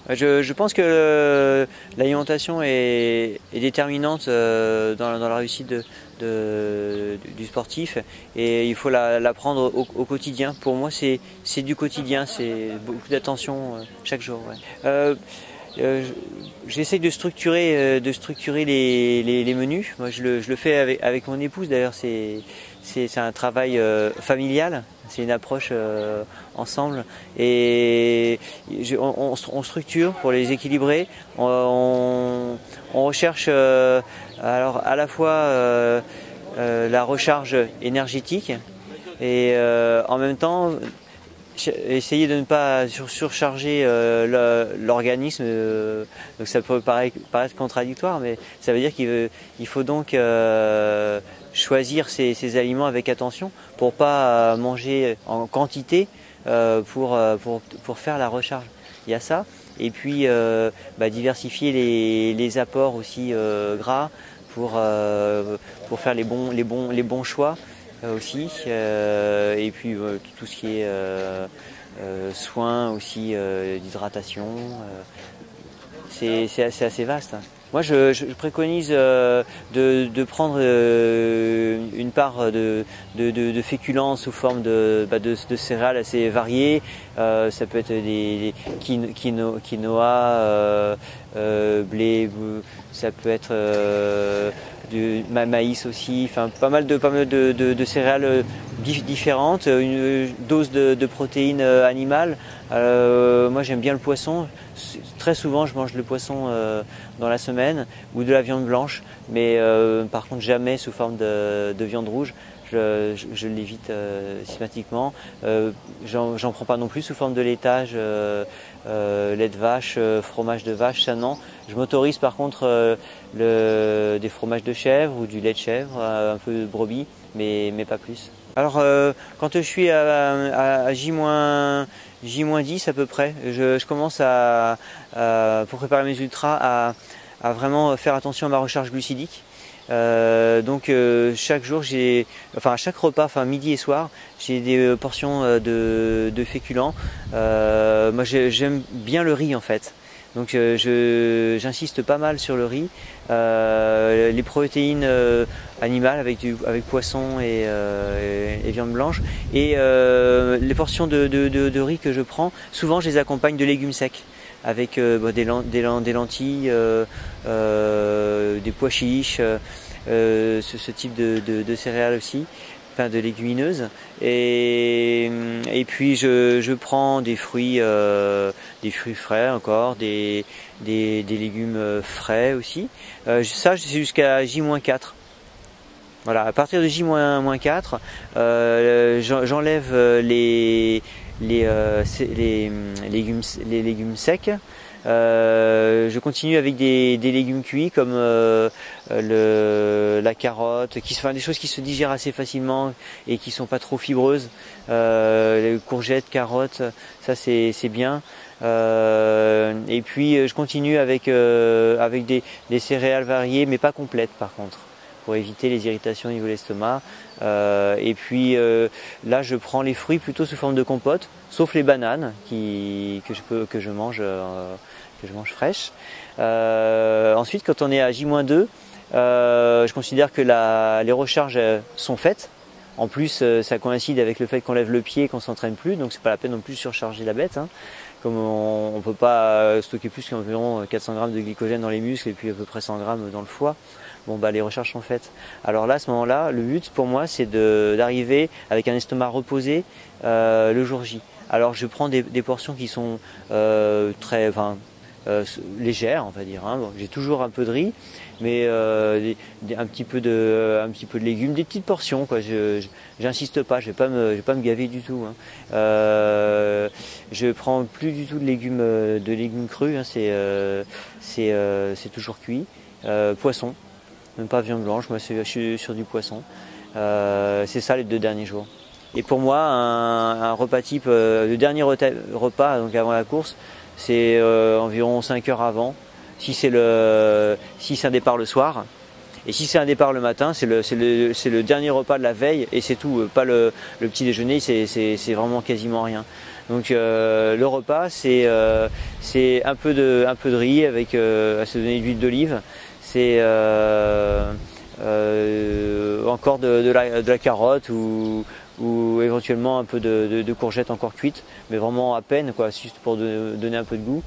Je pense que l'alimentation est déterminante dans la réussite du sportif, et il faut la prendre au quotidien. Pour moi, c'est du quotidien, c'est beaucoup d'attention chaque jour. Ouais. J'essaie de structurer les menus. Moi, je le fais avec mon épouse. D'ailleurs, c'est un travail familial. C'est une approche ensemble, et on structure pour les équilibrer. On recherche alors à la fois la recharge énergétique, et en même temps essayer de ne pas surcharger l'organisme. Donc ça peut paraître contradictoire, mais ça veut dire qu'il faut donc choisir ces aliments avec attention pour pas manger en quantité pour faire la recharge. Il y a ça, et puis diversifier les apports aussi gras pour faire les bons choix aussi, et puis tout ce qui est soins aussi d'hydratation, c'est assez vaste. Moi, je préconise de prendre une part de féculents sous forme de céréales assez variées. Ça peut être des quinoa, blé, ça peut être du maïs aussi. Enfin, pas mal de céréales différentes, une dose de protéines animales. Moi, j'aime bien le poisson. Très souvent, je mange le poisson dans la semaine, ou de la viande blanche, mais par contre jamais sous forme de viande rouge. Je l'évite systématiquement. J'en prends pas non plus sous forme de laitage, lait de vache, fromage de vache, ça non. Je m'autorise par contre des fromages de chèvre ou du lait de chèvre, un peu de brebis, mais pas plus. Alors quand je suis à J-10 à peu près, je commence pour préparer mes ultras à vraiment faire attention à ma recharge glucidique. Donc chaque jour à chaque repas, midi et soir, j'ai des portions de féculents. Moi j'aime bien le riz en fait. Donc j'insiste pas mal sur le riz, les protéines animales avec poisson et viande blanche, et les portions de riz que je prends, souvent je les accompagne de légumes secs, avec des lentilles, des pois chiches, ce type de céréales aussi, enfin de légumineuses, et puis je prends des fruits frais encore, des légumes frais aussi. Ça c'est jusqu'à J-4. Voilà, à partir de J-4, j'enlève les légumes secs. Je continue avec des légumes cuits comme la carotte, des choses qui se digèrent assez facilement et qui sont pas trop fibreuses. Les courgettes, carottes, ça c'est bien. Et puis je continue avec des céréales variées, mais pas complètes par contre, pour éviter les irritations au niveau de l'estomac. Et puis là je prends les fruits plutôt sous forme de compote, sauf les bananes que je mange fraîches. Ensuite, quand on est à J-2, je considère que les recharges sont faites. En plus, ça coïncide avec le fait qu'on lève le pied et qu'on s'entraîne plus, donc c'est pas la peine non plus de surcharger la bête. Comme on peut pas stocker plus qu'environ 400 grammes de glycogène dans les muscles et puis à peu près 100 grammes dans le foie. Bon, les recharges sont faites. Alors là, à ce moment-là, le but pour moi, c'est d'arriver avec un estomac reposé le jour J. Alors je prends des portions qui sont très légères, on va dire. Bon, j'ai toujours un peu de riz, mais un petit peu de légumes, des petites portions, quoi. J'insiste pas, je vais pas me gaver du tout. Je prends plus du tout de légumes crus. C'est toujours cuit. Poisson. Même pas viande blanche, moi je suis sur du poisson. C'est ça les 2 derniers jours. Et pour moi, un repas type, le dernier repas, donc avant la course, c'est environ 5 heures avant, si c'est un départ le soir. Et si c'est un départ le matin, c'est le dernier repas de la veille et c'est tout, pas le petit déjeuner, c'est vraiment quasiment rien. Donc le repas c'est un peu de riz avec assaisonné d'huile d'olive, c'est encore de la carotte ou éventuellement un peu de courgettes encore cuites, mais vraiment à peine, quoi, juste pour donner un peu de goût.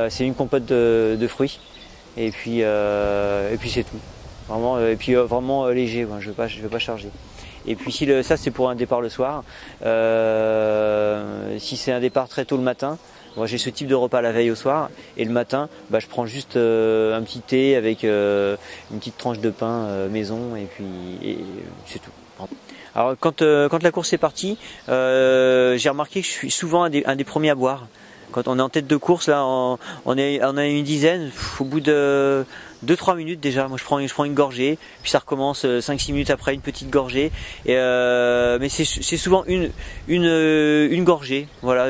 C'est une compote de fruits et puis c'est tout. Vraiment, et puis vraiment léger, je vais pas charger. Et puis ça c'est pour un départ le soir. Si c'est un départ très tôt le matin, moi j'ai ce type de repas la veille au soir, et le matin je prends juste un petit thé avec une petite tranche de pain maison et puis c'est tout. Alors quand la course est partie, j'ai remarqué que je suis souvent un des premiers à boire. Quand on est en tête de course, là, on a une dizaine, au bout de 2-3 minutes déjà, moi je prends une gorgée, puis ça recommence 5-6 minutes après une petite gorgée, mais c'est souvent une gorgée, voilà,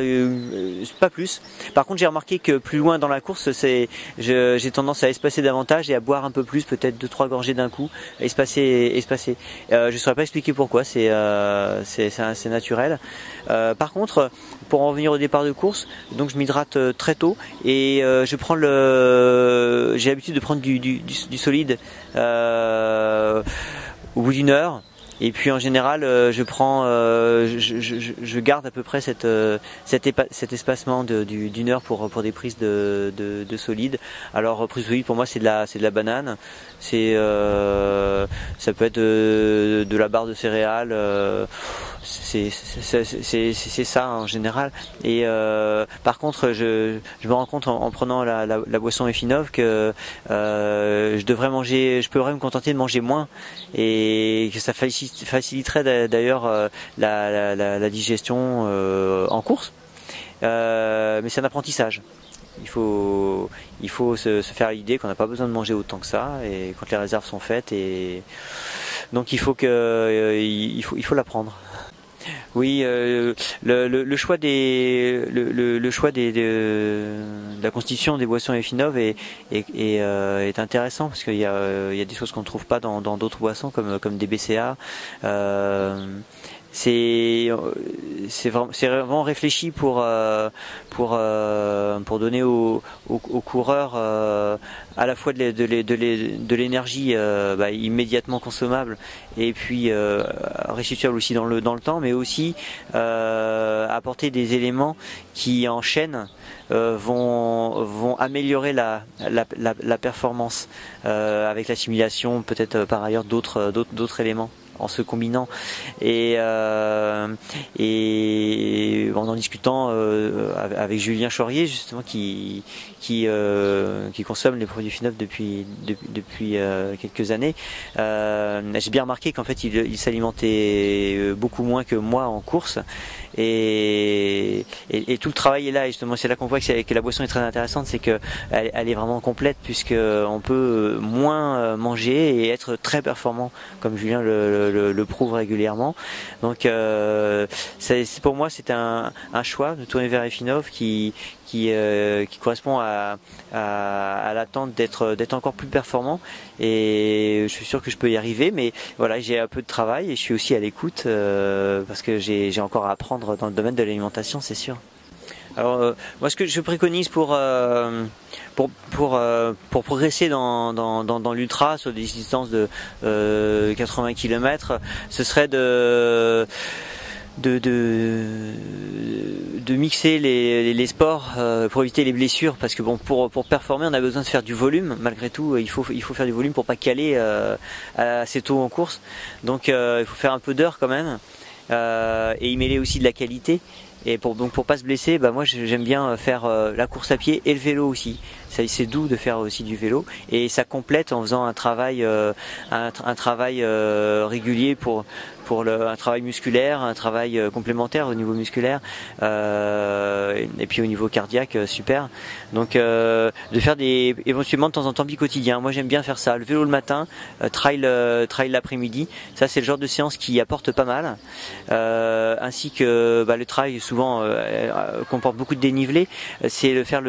pas plus. Par contre j'ai remarqué que plus loin dans la course, j'ai tendance à espacer davantage et à boire un peu plus, peut-être 2-3 gorgées d'un coup, espacer. Je saurais pas expliquer pourquoi, c'est naturel. Par contre, pour en revenir au départ de course, donc je m'hydrate très tôt et j'ai l'habitude de prendre du solide au bout d'une heure. Et puis en général, je garde à peu près cet espacement d'une heure pour des prises de solide. Alors prise de solide pour moi c'est de la banane, ça peut être de la barre de céréales, c'est ça en général. Et par contre, je me rends compte en prenant la boisson Effinov que je pourrais me contenter de manger moins et que ça faciliterait d'ailleurs la digestion en course. Mais c'est un apprentissage. Il faut se faire l'idée qu'on n'a pas besoin de manger autant que ça et quand les réserves sont faites, et donc il faut l'apprendre. Oui, le choix de la constitution des boissons Effinov est intéressant parce qu'il y a des choses qu'on ne trouve pas dans d'autres boissons comme des BCA. C'est vraiment réfléchi pour donner aux coureurs à la fois de l'énergie immédiatement consommable et puis restituable aussi dans le temps, mais aussi apporter des éléments qui en chaîne vont améliorer la performance avec l'assimilation peut-être par ailleurs d'autres éléments en se combinant et en discutant avec Julien Chaurier justement qui consomme les produits Effinov depuis quelques années. J'ai bien remarqué qu'en fait il s'alimentait beaucoup moins que moi en course et tout le travail est là, et justement c'est là qu'on voit que la boisson est très intéressante, c'est que elle est vraiment complète puisque on peut moins manger et être très performant comme Julien le prouve régulièrement. Donc pour moi c'est un choix de tourner vers Effinov qui correspond à l'attente d'être encore plus performant, et je suis sûr que je peux y arriver, mais voilà, j'ai un peu de travail et je suis aussi à l'écoute parce que j'ai encore à apprendre dans le domaine de l'alimentation, c'est sûr. Alors moi ce que je préconise pour progresser dans l'ultra sur des distances de 80 km, ce serait de mixer les sports pour éviter les blessures, parce que bon, pour performer on a besoin de faire du volume malgré tout, il faut faire du volume pour pas caler assez tôt en course, donc il faut faire un peu d'heures quand même et y mêler aussi de la qualité. Et pour pas se blesser, moi j'aime bien faire la course à pied et le vélo aussi. C'est doux de faire aussi du vélo et ça complète en faisant un travail régulier pour un travail musculaire, un travail complémentaire au niveau musculaire, et puis au niveau cardiaque, super. Donc de faire éventuellement de temps en temps bi-quotidien. Moi j'aime bien faire ça, le vélo le matin, trail l'après-midi. Ça c'est le genre de séance qui apporte pas mal, ainsi que le trail souvent comporte beaucoup de dénivelé. C'est faire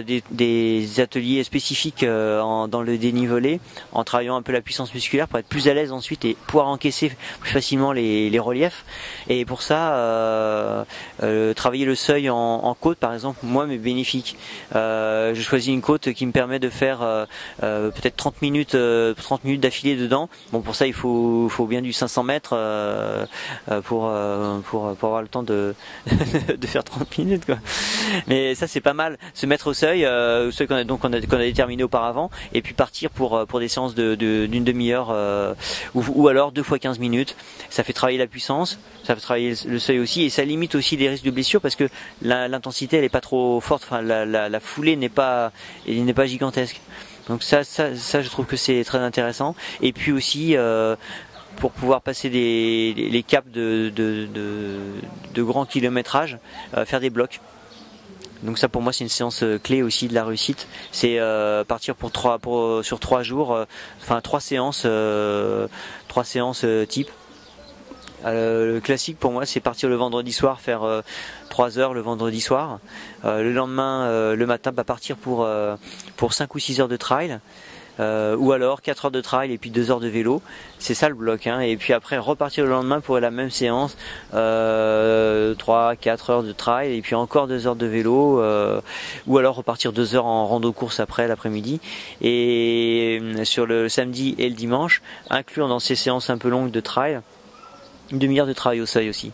des ateliers spécifiques dans le dénivelé, en travaillant un peu la puissance musculaire pour être plus à l'aise ensuite et pouvoir encaisser plus facilement les reliefs. Et pour ça, travailler le seuil en côte par exemple, moi m'est bénéfique. Je choisis une côte qui me permet de faire peut-être 30 minutes d'affilée dedans. Bon, pour ça il faut bien du 500 mètres pour avoir le temps de de faire 30 minutes quoi. Mais ça c'est pas mal, se mettre au seuil qu'on a déterminé auparavant, et puis partir pour des séances d'une demi-heure ou alors 2 fois 15 minutes. Ça fait travailler la puissance, ça fait travailler le seuil aussi, et ça limite aussi les risques de blessure parce que l'intensité elle est pas trop forte, enfin la foulée n'est pas gigantesque. Donc ça je trouve que c'est très intéressant. Et puis aussi pour pouvoir passer les caps de grands kilométrages, faire des blocs. Donc ça pour moi c'est une séance clé aussi de la réussite. C'est partir sur 3 jours, enfin 3 séances type. Le classique pour moi c'est partir le vendredi soir, faire 3 heures le vendredi soir. Le lendemain, le matin, partir pour 5 ou 6 heures de trail. Ou alors 4 heures de trail et puis 2 heures de vélo, c'est ça le bloc, hein. Et puis après repartir le lendemain pour la même séance, 3-4 heures de trail et puis encore 2 heures de vélo, ou alors repartir 2 heures en rando course après l'après-midi. Et sur le samedi et le dimanche, inclure dans ces séances un peu longues de trail, une demi-heure de travail au seuil aussi.